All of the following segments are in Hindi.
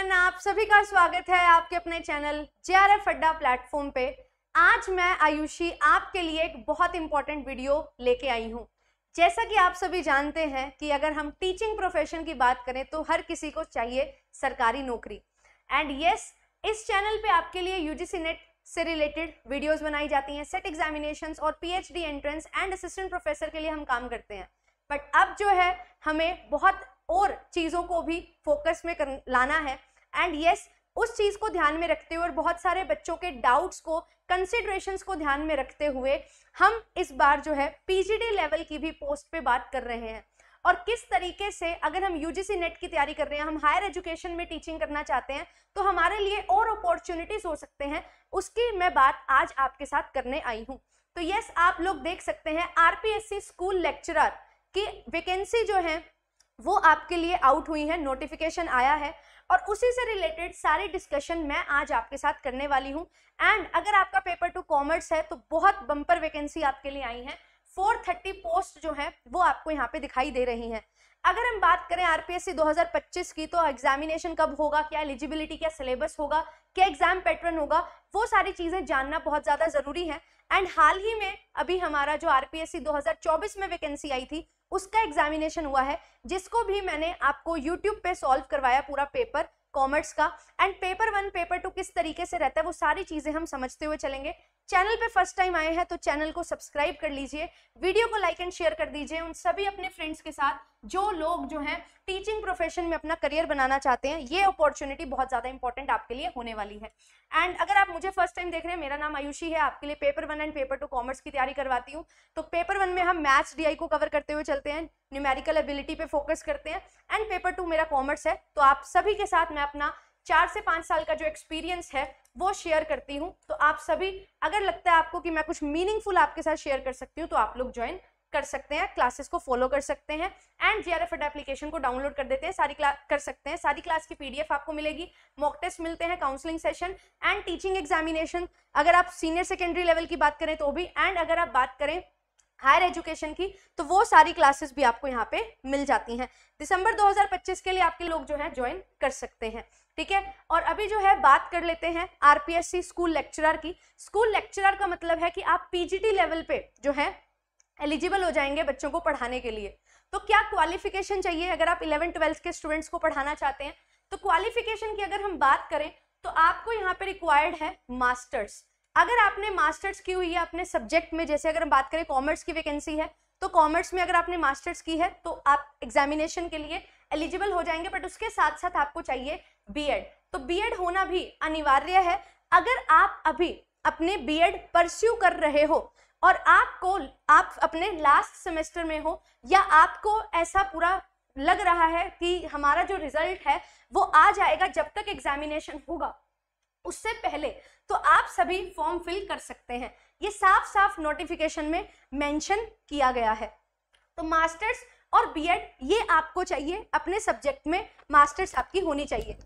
एवरीवन, आप सभी का स्वागत है आपके अपने चैनल JRF अड्डा प्लेटफॉर्म पे। आज मैं आयुषी आपके लिए एक बहुत इंपॉर्टेंट वीडियो लेके आई हूँ। जैसा कि आप सभी जानते हैं कि अगर हम टीचिंग प्रोफेशन की बात करें तो हर किसी को चाहिए सरकारी नौकरी। एंड यस, इस चैनल पे आपके लिए UGC नेट से रिलेटेड वीडियोस बनाई जाती हैं, सेट एग्जामिनेशंस और PhD entrance and assistant professor के लिए हम काम करते हैं। बट अब जो है हमें बहुत और चीज़ों को भी फोकस में लाना है। एंड यस, उस चीज़ को ध्यान में रखते हुए और बहुत सारे बच्चों के डाउट्स को, कंसिडरेशंस को ध्यान में रखते हुए हम इस बार जो है PGD लेवल की भी पोस्ट पे बात कर रहे हैं। और किस तरीके से अगर हम UGC नेट की तैयारी कर रहे हैं, हम हायर एजुकेशन में टीचिंग करना चाहते हैं तो हमारे लिए और अपॉर्चुनिटीज हो सकते हैं, उसकी मैं बात आज आपके साथ करने आई हूँ। तो यस, आप लोग देख सकते हैं RPSC स्कूल लेक्चरर की वैकेंसी जो है वो आपके लिए आउट हुई है, नोटिफिकेशन आया है और उसी से रिलेटेड सारी डिस्कशन मैं आज आपके साथ करने वाली हूं। एंड अगर आपका पेपर 2 कॉमर्स है तो बहुत बम्पर वैकेंसी आपके लिए आई है। 430 पोस्ट जो है वो आपको यहाँ पे दिखाई दे रही हैं। अगर हम बात करें RPSC 2025 की, तो एग्जामिनेशन कब होगा, क्या एलिजिबिलिटी, क्या सिलेबस होगा, क्या एग्जाम पैटर्न होगा, वो सारी चीजें जानना बहुत ज्यादा जरूरी है। एंड हाल ही में अभी हमारा जो RPSC 2024 में वैकेंसी आई थी उसका एग्जामिनेशन हुआ है, जिसको भी मैंने आपको YouTube पे सॉल्व करवाया पूरा पेपर कॉमर्स का। एंड पेपर 1 पेपर 2 किस तरीके से रहता है वो सारी चीजें हम समझते हुए चलेंगे। चैनल पे फर्स्ट टाइम आए हैं तो चैनल को सब्सक्राइब कर लीजिए, वीडियो को लाइक एंड शेयर कर दीजिए उन सभी अपने फ्रेंड्स के साथ जो लोग जो हैं टीचिंग प्रोफेशन में अपना करियर बनाना चाहते हैं। ये अपॉर्चुनिटी बहुत ज्यादा इंपॉर्टेंट आपके लिए होने वाली है। एंड अगर आप मुझे फर्स्ट टाइम देख रहे हैं, मेरा नाम आयुषी है, आपके लिए पेपर 1 एंड पेपर 2 कॉमर्स की तैयारी करवाती हूँ। तो पेपर 1 में हम मैथ्स DI को कवर करते हुए चलते हैं, न्यूमेरिकल एबिलिटी पे फोकस करते हैं। एंड पेपर 2 मेरा कॉमर्स है, तो आप सभी के साथ मैं अपना 4 से 5 साल का जो एक्सपीरियंस है वो शेयर करती हूँ। तो आप सभी, अगर लगता है आपको कि मैं कुछ मीनिंगफुल आपके साथ शेयर कर सकती हूँ तो आप लोग ज्वाइन कर सकते हैं, क्लासेस को फॉलो कर सकते हैं एंड JRF अड्डा एप्लीकेशन को डाउनलोड कर देते हैं, सारी क्लास कर सकते हैं। सारी क्लास की PDF आपको मिलेगी, मॉक टेस्ट मिलते हैं, counselling session and teaching examination. अगर आप सीनियर सेकेंडरी लेवल की बात करें तो भी, एंड अगर आप बात करें हायर एजुकेशन की तो वो सारी क्लासेस भी आपको यहाँ पे मिल जाती हैं। दिसंबर 2025 के लिए आपके लोग जो है ज्वाइन कर सकते हैं, ठीक है। और अभी जो है बात कर लेते हैं RPSC स्कूल लेक्चरर की। स्कूल लेक्चरर का मतलब है कि आप PGD लेवल पे जो है एलिजिबल हो जाएंगे बच्चों को पढ़ाने के लिए। तो क्या क्वालिफिकेशन चाहिए अगर आप 11th-12th के स्टूडेंट्स को पढ़ाना चाहते हैं? तो क्वालिफिकेशन की अगर हम बात करें तो आपको यहाँ पे रिक्वायर्ड है मास्टर्स। अगर आपने मास्टर्स की हुई है अपने सब्जेक्ट में, जैसे अगर हम बात करें कॉमर्स की वैकेंसी है तो कॉमर्स में अगर आपने मास्टर्स की है तो आप एग्जामिनेशन के लिए एलिजिबल हो जाएंगे। बट उसके साथ साथ आपको चाहिए B.Ed, तो B.Ed होना भी अनिवार्य है। अगर आप अभी अपने B.Ed परस्यू कर रहे हो और आप अपने लास्ट सेमेस्टर में हो, या आपको ऐसा पूरा लग रहा है कि हमारा जो रिजल्ट है वो आ जाएगा जब तक एग्जामिनेशन होगा उससे पहले, तो आप सभी फॉर्म फिल कर सकते हैं। ये साफ साफ नोटिफिकेशन में मेंशन किया गया है। तो मास्टर्स और B.Ed ये आपको चाहिए, अपने सब्जेक्ट में मास्टर्स आपकी होनी चाहिए।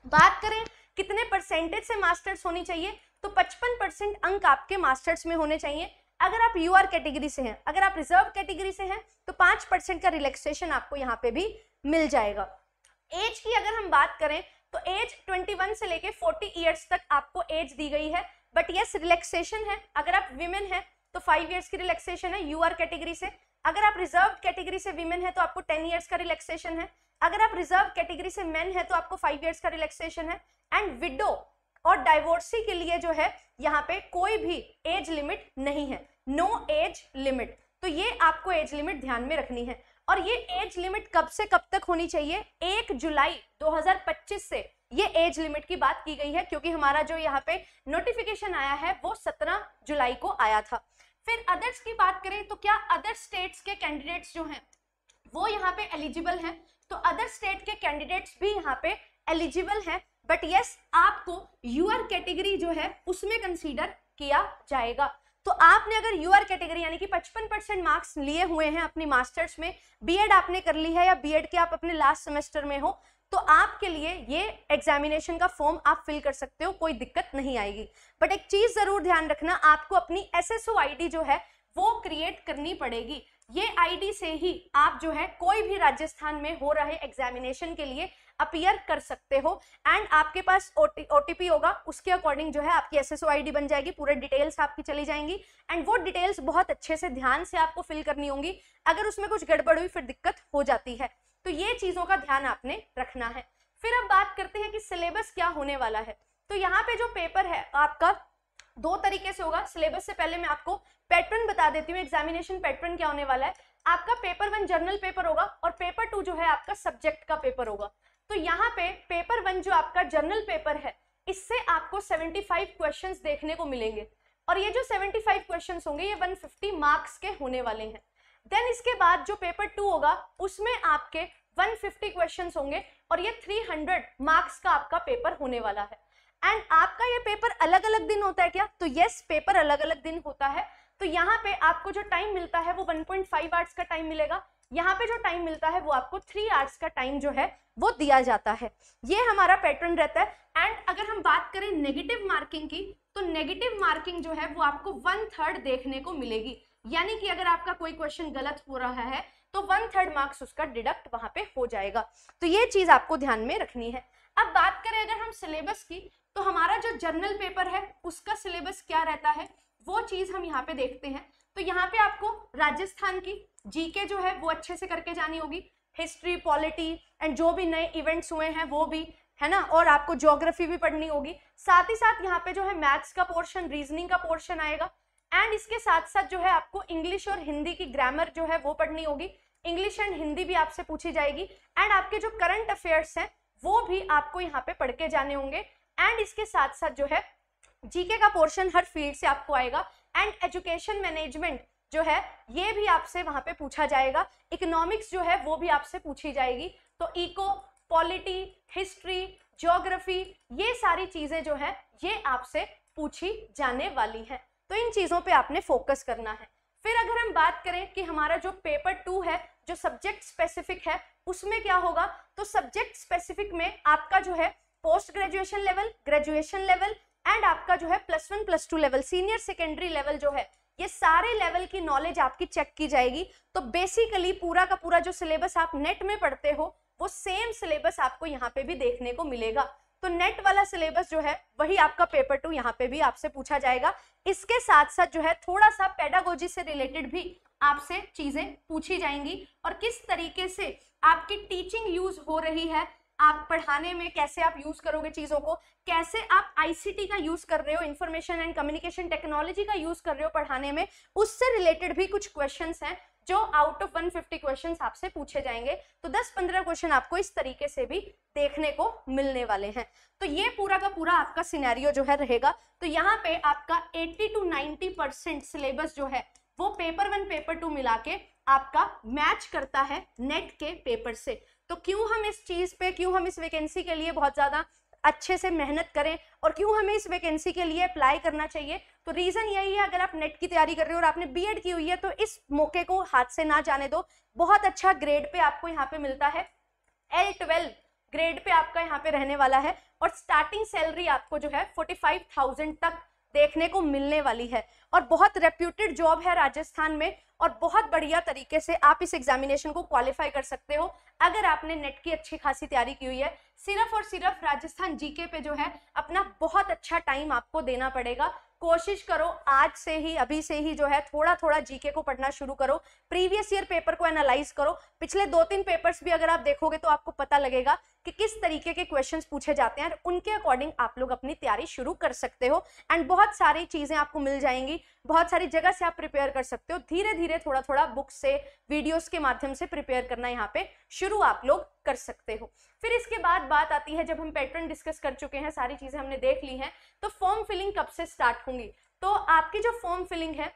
बात करें कितने परसेंटेज से मास्टर्स होनी चाहिए, तो 55% अंक आपके मास्टर्स में होने चाहिए अगर आप UR कैटेगरी से हैं। अगर आप रिजर्व कैटेगरी से हैं तो 5% का रिलैक्सेशन आपको यहाँ पे भी मिल जाएगा। एज की अगर हम बात करें तो एज 21 से लेके 40 ईयर्स तक आपको एज दी गई है। बट यस, रिलैक्सेशन है, अगर आप विमेन है तो 5 ईयर्स की रिलैक्सेशन है UR कैटेगरी से। अगर आप रिजर्व कैटेगरी से विमेन है तो आपको 10 ईयर्स का रिलैक्सेशन है। अगर आप रिजर्व कैटेगरी से मेन है तो आपको 5 ईयर्स का रिलैक्सेशन है। एंड विडो और डाइवोर्सी के लिए जो है यहाँ पे कोई भी एज लिमिट नहीं है, नो एज लिमिट। तो ये आपको एज लिमिट ध्यान में रखनी है। और ये एज लिमिट कब से कब तक होनी चाहिए? 1 जुलाई 2025 से ये एज लिमिट की बात की गई है, क्योंकि हमारा जो यहाँ पे नोटिफिकेशन आया है वो 17 जुलाई को आया था। फिर अदर्स की बात करें तो क्या अदर स्टेट्स के कैंडिडेट्स जो हैं वो यहाँ पे एलिजिबल हैं? तो अदर स्टेट के कैंडिडेट्स भी यहाँ पे एलिजिबल हैं। बट यस, आपको UR कैटेगरी जो है उसमें कंसीडर किया जाएगा। तो आपने अगर UR कैटेगरी यानी कि 55% मार्क्स लिए हुए हैं अपनी मास्टर्स में, B.Ed आपने कर ली है या B.Ed के आप अपने लास्ट सेमेस्टर में हो, तो आपके लिए ये एग्जामिनेशन का फॉर्म आप फिल कर सकते हो, कोई दिक्कत नहीं आएगी। बट एक चीज जरूर ध्यान रखना, आपको अपनी SSO ID जो है वो क्रिएट करनी पड़ेगी। ये आईडी से ही आप जो है कोई भी राजस्थान में हो रहे एग्जामिनेशन के लिए अपीयर कर सकते हो। एंड आपके पास ओटीपी होगा, उसके अकॉर्डिंग जो है आपकी एसएसओ आईडी बन जाएगी, पूरे डिटेल्स आपकी चली जाएंगी। एंड वो डिटेल्स बहुत अच्छे से ध्यान से आपको फिल करनी होंगी, अगर उसमें कुछ गड़बड़ हुई फिर दिक्कत हो जाती है। तो ये चीजों का ध्यान आपने रखना है। फिर अब बात करते हैं कि सिलेबस क्या होने वाला है। तो यहाँ पे जो पेपर है आपका 2 तरीके से होगा। सिलेबस से पहले मैं आपको पैटर्न बता देती हूँ, एग्जामिनेशन पैटर्न क्या होने वाला है। आपका पेपर 1 जर्नल पेपर होगा और पेपर 2 जो है आपका सब्जेक्ट का पेपर होगा। तो यहाँ पे पेपर 1 जो आपका जर्नल पेपर है, इससे आपको 75 क्वेश्चंस देखने को मिलेंगे और ये जो 75 क्वेश्चंस होंगे ये 150 मार्क्स के होने वाले हैं। देन इसके बाद जो पेपर 2 होगा उसमें आपके 150 क्वेश्चंस होंगे और ये 300 मार्क्स का आपका पेपर होने वाला है। एंड आपका ये पेपर अलग अलग दिन होता है क्या? तो यस, पेपर अलग अलग दिन होता है। तो यहाँ पे आपको जो टाइम मिलता है वो 1.5 आवर्स का टाइम मिलेगा। यहाँ पे जो टाइम मिलता है वो आपको 3 आवर्स का टाइम जो है वो दिया जाता है। ये हमारा पैटर्न रहता है। एंड अगर हम बात करें नेगेटिव मार्किंग की, तो नेगेटिव मार्किंग जो है वो आपको 1/3 देखने को मिलेगी। यानी कि अगर आपका कोई क्वेश्चन गलत हो रहा है तो 1/3 मार्क्स उसका डिडक्ट वहां पे हो जाएगा। तो ये चीज आपको ध्यान में रखनी है। अब बात करें अगर हम सिलेबस की, तो हमारा जो जर्नल पेपर है उसका सिलेबस क्या रहता है वो चीज हम यहाँ पे देखते हैं। तो यहाँ पे आपको राजस्थान की जीके जो है वो अच्छे से करके जानी होगी, हिस्ट्री, पॉलिटी एंड जो भी नए इवेंट्स हुए हैं वो भी, है ना, और आपको ज्योग्राफी भी पढ़नी होगी। साथ ही साथ यहाँ पे जो है मैथ्स का पोर्शन, रीजनिंग का पोर्शन आएगा। एंड इसके साथ साथ जो है आपको इंग्लिश और हिंदी की ग्रामर जो है वो पढ़नी होगी। इंग्लिश एंड हिंदी भी आपसे पूछी जाएगी। एंड आपके जो करंट अफेयर्स हैं वो भी आपको यहाँ पे पढ़ के जाने होंगे। एंड इसके साथ साथ जो है जीके का पोर्शन हर फील्ड से आपको आएगा। एंड एजुकेशन मैनेजमेंट जो है ये भी आपसे वहां पे पूछा जाएगा। इकोनॉमिक्स जो है वो भी आपसे पूछी जाएगी। तो इको, पॉलिटी, हिस्ट्री, ज्योग्राफी, ये सारी चीजें जो है ये आपसे पूछी जाने वाली हैं। तो इन चीजों पे आपने फोकस करना है। फिर अगर हम बात करें कि हमारा जो पेपर 2 है जो सब्जेक्ट स्पेसिफिक है उसमें क्या होगा, तो सब्जेक्ट स्पेसिफिक में आपका जो है post graduation level, graduation level and आपका जो है +1 +2 लेवल, सीनियर सेकेंडरी लेवल जो है, ये सारे लेवल की नॉलेज आपकी चेक की जाएगी। तो बेसिकली पूरा का पूरा जो सिलेबस आप नेट में पढ़ते हो वो सेम सिलेबस आपको यहाँ पे भी देखने को मिलेगा। तो नेट वाला सिलेबस जो है वही आपका पेपर 2 यहाँ पे भी आपसे पूछा जाएगा। इसके साथ साथ जो है थोड़ा सा पेडागोजी से रिलेटेड भी आपसे चीजें पूछी जाएंगी और किस तरीके से आपकी टीचिंग यूज हो रही है, आप पढ़ाने में कैसे आप यूज करोगे चीजों को, कैसे आप आईसीटी का यूज कर रहे हो, इंफॉर्मेशन एंड कम्युनिकेशन टेक्नोलॉजी का यूज कर रहे हो पढ़ाने में, उससे रिलेटेड भी कुछ क्वेश्चंस हैं जो आउट ऑफ 150 क्वेश्चंस आपसे पूछे जाएंगे। तो 10-15 क्वेश्चन आपको इस तरीके से भी देखने को मिलने वाले हैं। तो ये पूरा का पूरा आपका सिनेरियो जो है रहेगा। तो यहाँ पे आपका 80 to 90% सिलेबस जो है वो पेपर 1 पेपर 2 मिला के आपका मैच करता है नेट के पेपर से। तो क्यों हम इस चीज पे, क्यों हम इस वैकेंसी के लिए बहुत ज्यादा अच्छे से मेहनत करें और क्यों हमें इस वैकेंसी के लिए अप्लाई करना चाहिए, तो रीजन यही है, अगर आप नेट की तैयारी कर रहे हो और आपने बीएड की हुई है तो इस मौके को हाथ से ना जाने दो। बहुत अच्छा ग्रेड पे आपको यहाँ पे मिलता है, L12 ग्रेड पे आपका यहाँ पे रहने वाला है और स्टार्टिंग सैलरी आपको जो है 45,000 तक देखने को मिलने वाली है और बहुत रेप्यूटेड जॉब है राजस्थान में और बहुत बढ़िया तरीके से आप इस एग्जामिनेशन को क्वालिफाई कर सकते हो अगर आपने नेट की अच्छी खासी तैयारी की हुई है। सिर्फ और सिर्फ राजस्थान जीके पे जो है अपना बहुत अच्छा टाइम आपको देना पड़ेगा। कोशिश करो आज से ही, अभी से ही जो है थोड़ा थोड़ा जीके को पढ़ना शुरू करो, प्रीवियस ईयर पेपर को एनालाइज करो। पिछले 2-3 पेपर्स भी अगर आप देखोगे तो आपको पता लगेगा कि किस तरीके के क्वेश्चंस पूछे जाते हैं, उनके अकॉर्डिंग आप लोग अपनी तैयारी शुरू कर सकते हो एंड बहुत सारी चीजें आपको मिल जाएंगी, बहुत सारी जगह से आप प्रिपेयर कर सकते हो। धीरे धीरे थोड़ा थोड़ा बुक से, वीडियोस के माध्यम से प्रिपेयर करना यहाँ पे शुरू आप लोग कर सकते हो। फिर इसके बाद बात आती है, जब हम पैटर्न डिस्कस कर चुके हैं, सारी चीजें हमने देख ली हैं, तो फॉर्म फिलिंग कब से स्टार्ट होंगी। तो आपकी जो फॉर्म फिलिंग है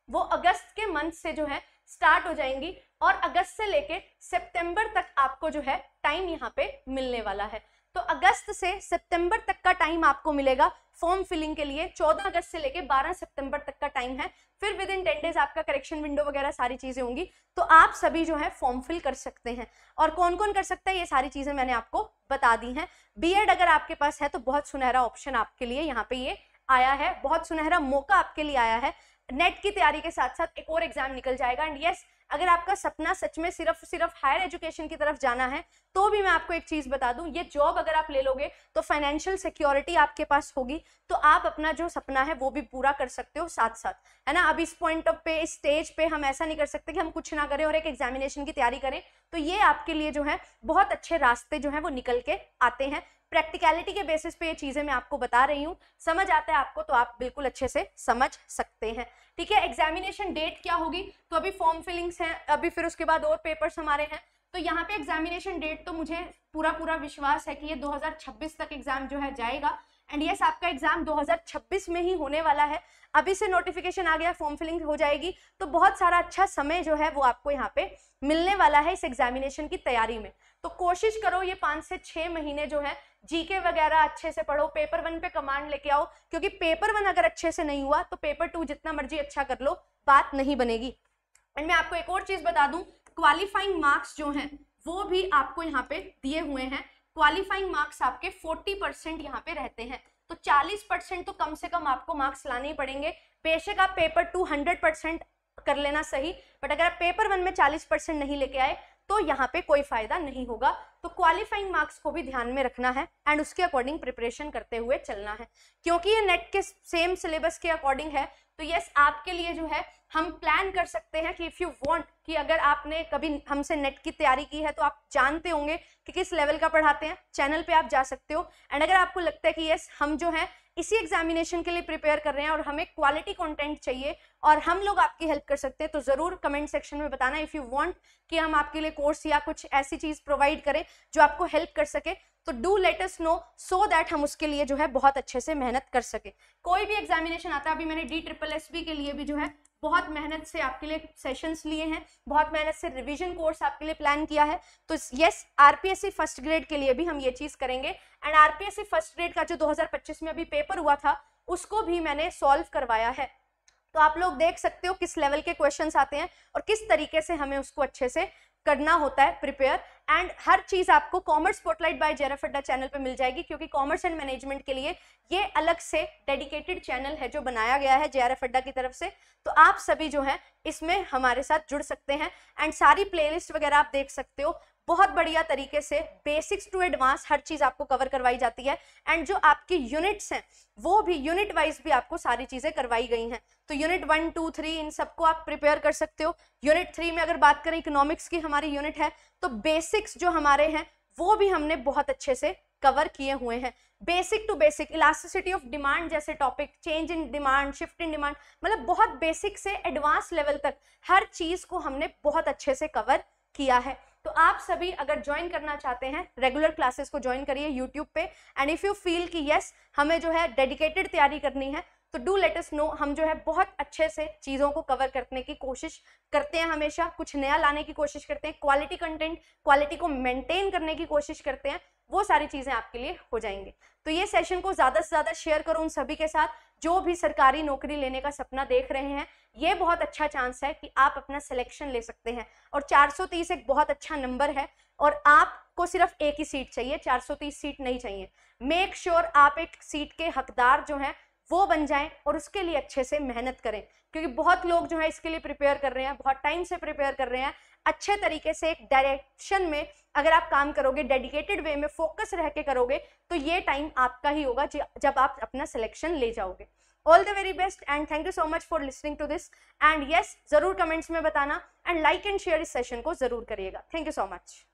वो अगस्त के मंथ से जो है स्टार्ट हो जाएंगी और अगस्त से लेके सितंबर तक आपको जो है टाइम यहाँ पे मिलने वाला है। तो अगस्त से सितंबर तक का टाइम आपको मिलेगा फॉर्म फिलिंग के लिए। 14 अगस्त से लेके 12 सितंबर तक का टाइम है। फिर विद इन 10 डेज आपका करेक्शन विंडो वगैरह सारी चीजें होंगी, तो आप सभी जो है फॉर्म फिल कर सकते हैं। और कौन कौन कर सकता है ये सारी चीजें मैंने आपको बता दी हैं। बीएड अगर आपके पास है तो बहुत सुनहरा ऑप्शन आपके लिए यहाँ पे ये आया है, बहुत सुनहरा मौका आपके लिए आया है। नेट की तैयारी के साथ साथ एक और एग्जाम निकल जाएगा एंड यस, अगर आपका सपना सच में सिर्फ हायर एजुकेशन की तरफ जाना है तो भी मैं आपको एक चीज बता दूं, ये जॉब अगर आप ले लोगे तो फाइनेंशियल सिक्योरिटी आपके पास होगी, तो आप अपना जो सपना है वो भी पूरा कर सकते हो साथ साथ, है ना। अब इस पॉइंट ऑफ पे, इस स्टेज पे हम ऐसा नहीं कर सकते कि हम कुछ ना करें और एक एग्जामिनेशन की तैयारी करें। तो ये आपके लिए जो है बहुत अच्छे रास्ते जो है वो निकल के आते हैं। प्रैक्टिकलिटी के बेसिस पे ये चीजें मैं आपको बता रही हूँ, समझ आता है आपको तो आप बिल्कुल अच्छे से समझ सकते हैं, ठीक है। एग्जामिनेशन डेट क्या होगी, तो अभी फॉर्म फिलिंग्स हैं, अभी फिर उसके बाद और पेपर्स हमारे हैं। तो यहाँ पे एग्जामिनेशन डेट तो मुझे पूरा विश्वास है कि ये 2026 तक एग्जाम जो है जाएगा। एंड यस, आपका एग्जाम 2026 में ही होने वाला है। अभी से नोटिफिकेशन आ गया, फॉर्म फिलिंग हो जाएगी, तो बहुत सारा अच्छा समय जो है वो आपको यहाँ पे मिलने वाला है इस एग्जामिनेशन की तैयारी में। तो कोशिश करो ये 5 से 6 महीने जो है जीके वगैरह अच्छे से पढ़ो, पेपर 1 पे कमांड लेके आओ, क्योंकि पेपर 1 अगर अच्छे से नहीं हुआ तो पेपर 2 जितना मर्जी अच्छा कर लो बात नहीं बनेगी। एंड मैं आपको एक और चीज बता दूं, क्वालिफाइंग मार्क्स जो हैं वो भी आपको यहाँ पे दिए हुए हैं। क्वालिफाइंग मार्क्स आपके 40% यहाँ पे रहते हैं, तो 40% तो कम से कम आपको मार्क्स लाने ही पड़ेंगे। बेशक आप पेपर 2 100% कर लेना सही, बट अगर आप पेपर 1 में 40% नहीं लेके आए तो यहाँ पे कोई फायदा नहीं होगा। तो क्वालिफाइंग मार्क्स को भी ध्यान में रखना है एंड उसके अकॉर्डिंग प्रिपरेशन करते हुए चलना है, क्योंकि ये नेट के सेम सिलेबस के अकॉर्डिंग है। तो यस, आपके लिए जो है हम प्लान कर सकते हैं कि इफ यू वांट, कि अगर आपने कभी हमसे नेट की तैयारी की है तो आप जानते होंगे कि किस लेवल का पढ़ाते हैं, चैनल पे आप जा सकते हो। एंड अगर आपको लगता है कि यस हम जो है इसी एग्जामिनेशन के लिए प्रिपेयर कर रहे हैं और हमें क्वालिटी कंटेंट चाहिए और हम लोग आपकी हेल्प कर सकते हैं, तो जरूर कमेंट सेक्शन में बताना इफ यू वांट कि हम आपके लिए कोर्स या कुछ ऐसी चीज प्रोवाइड करें जो आपको हेल्प कर सके। तो do let us know so that हम उसके लिए जो है बहुत अच्छे से मेहनत कर सके। कोई भी एग्जामिनेशन आता है, अभी मैंने DSSB के लिए भी जो है बहुत मेहनत से आपके लिए सेशंस लिए हैं, बहुत मेहनत से रिवीजन कोर्स आपके लिए प्लान किया है। तो यस, RPSC फर्स्ट ग्रेड के लिए भी हम ये चीज करेंगे। एंड RPSC फर्स्ट ग्रेड का जो 2025 में अभी पेपर हुआ था उसको भी मैंने सॉल्व करवाया है, तो आप लोग देख सकते हो किस लेवल के क्वेश्चंस आते हैं और किस तरीके से हमें उसको अच्छे से करना होता है प्रिपेयर। एंड हर चीज आपको कॉमर्स स्पॉटलाइट बाय JRF अड्डा चैनल पे मिल जाएगी, क्योंकि कॉमर्स एंड मैनेजमेंट के लिए ये अलग से डेडिकेटेड चैनल है जो बनाया गया है JRF अड्डा की तरफ से। तो आप सभी जो है इसमें हमारे साथ जुड़ सकते हैं एंड सारी प्लेलिस्ट वगैरह आप देख सकते हो। बहुत बढ़िया तरीके से बेसिक्स टू एडवांस हर चीज आपको कवर करवाई जाती है। एंड जो आपकी यूनिट्स हैं वो भी यूनिट वाइज भी आपको सारी चीजें करवाई गई हैं। तो यूनिट 1 2 3 इन सबको आप प्रिपेयर कर सकते हो। यूनिट 3 में अगर बात करें, इकोनॉमिक्स की हमारी यूनिट है, तो बेसिक्स जो हमारे हैं वो भी हमने बहुत अच्छे से कवर किए हुए हैं। Basic to basic, elasticity of demand जैसे topic, change in demand, shift in demand, मतलब बहुत बेसिक से एडवांस लेवल तक हर चीज को हमने बहुत अच्छे से कवर किया है। तो आप सभी अगर ज्वाइन करना चाहते हैं रेगुलर क्लासेस को ज्वाइन करिए यूट्यूब पे। एंड इफ यू फील कि यस हमें जो है डेडिकेटेड तैयारी करनी है तो डू लेट अस नो। हम जो है बहुत अच्छे से चीज़ों को कवर करने की कोशिश करते हैं, हमेशा कुछ नया लाने की कोशिश करते हैं, क्वालिटी कंटेंट, क्वालिटी को मेंटेन करने की कोशिश करते हैं, वो सारी चीज़ें आपके लिए हो जाएंगी। तो ये सेशन को ज़्यादा से ज़्यादा शेयर करो उन सभी के साथ जो भी सरकारी नौकरी लेने का सपना देख रहे हैं। ये बहुत अच्छा चांस है कि आप अपना सिलेक्शन ले सकते हैं और 430 एक बहुत अच्छा नंबर है और आपको सिर्फ एक ही सीट चाहिए, 430 सीट नहीं चाहिए। मेक श्योर आप एक सीट के हकदार जो हैं वो बन जाएं और उसके लिए अच्छे से मेहनत करें, क्योंकि बहुत लोग जो है इसके लिए प्रिपेयर कर रहे हैं, बहुत टाइम से प्रिपेयर कर रहे हैं। अच्छे तरीके से एक डायरेक्शन में अगर आप काम करोगे, डेडिकेटेड वे में फोकस रह के करोगे, तो ये टाइम आपका ही होगा जब आप अपना सिलेक्शन ले जाओगे। All the very best and thank you so much for listening to this. And yes, जरूर कमेंट्स में बताना एंड लाइक एंड शेयर इस सेशन को जरूर करिएगा। Thank you so much.